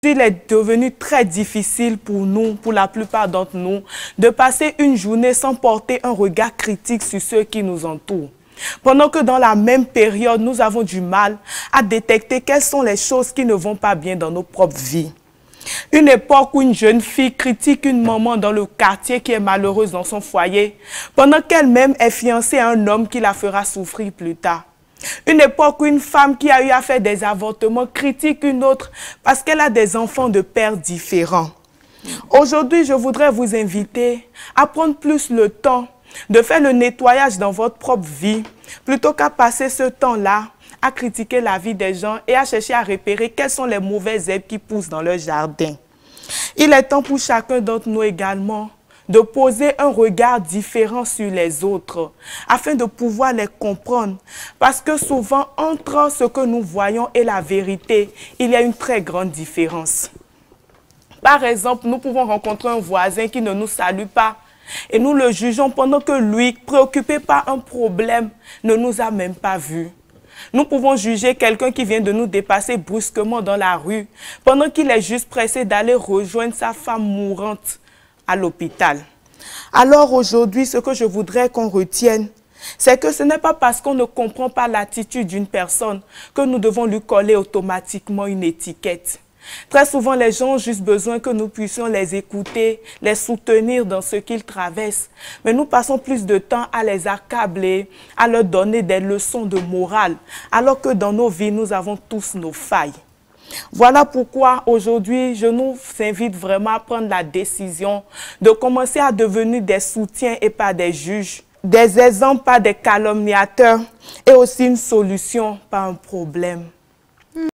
Il est devenu très difficile pour nous, pour la plupart d'entre nous, de passer une journée sans porter un regard critique sur ceux qui nous entourent. Pendant que dans la même période, nous avons du mal à détecter quelles sont les choses qui ne vont pas bien dans nos propres vies. Une époque où une jeune fille critique une maman dans le quartier qui est malheureuse dans son foyer, pendant qu'elle-même est fiancée à un homme qui la fera souffrir plus tard. Une époque où une femme qui a eu à faire des avortements critique une autre parce qu'elle a des enfants de pères différents. Aujourd'hui, je voudrais vous inviter à prendre plus le temps de faire le nettoyage dans votre propre vie, plutôt qu'à passer ce temps-là à critiquer la vie des gens et à chercher à repérer quelles sont les mauvaises herbes qui poussent dans leur jardin. Il est temps pour chacun d'entre nous également de poser un regard différent sur les autres, afin de pouvoir les comprendre. Parce que souvent, entre ce que nous voyons et la vérité, il y a une très grande différence. Par exemple, nous pouvons rencontrer un voisin qui ne nous salue pas, et nous le jugeons pendant que lui, préoccupé par un problème, ne nous a même pas vus. Nous pouvons juger quelqu'un qui vient de nous dépasser brusquement dans la rue, pendant qu'il est juste pressé d'aller rejoindre sa femme mourante à l'hôpital. Alors aujourd'hui, ce que je voudrais qu'on retienne, c'est que ce n'est pas parce qu'on ne comprend pas l'attitude d'une personne que nous devons lui coller automatiquement une étiquette. Très souvent, les gens ont juste besoin que nous puissions les écouter, les soutenir dans ce qu'ils traversent. Mais nous passons plus de temps à les accabler, à leur donner des leçons de morale, alors que dans nos vies, nous avons tous nos failles. Voilà pourquoi aujourd'hui, je nous invite vraiment à prendre la décision de commencer à devenir des soutiens et pas des juges, des exemples, pas des calomniateurs, et aussi une solution, pas un problème.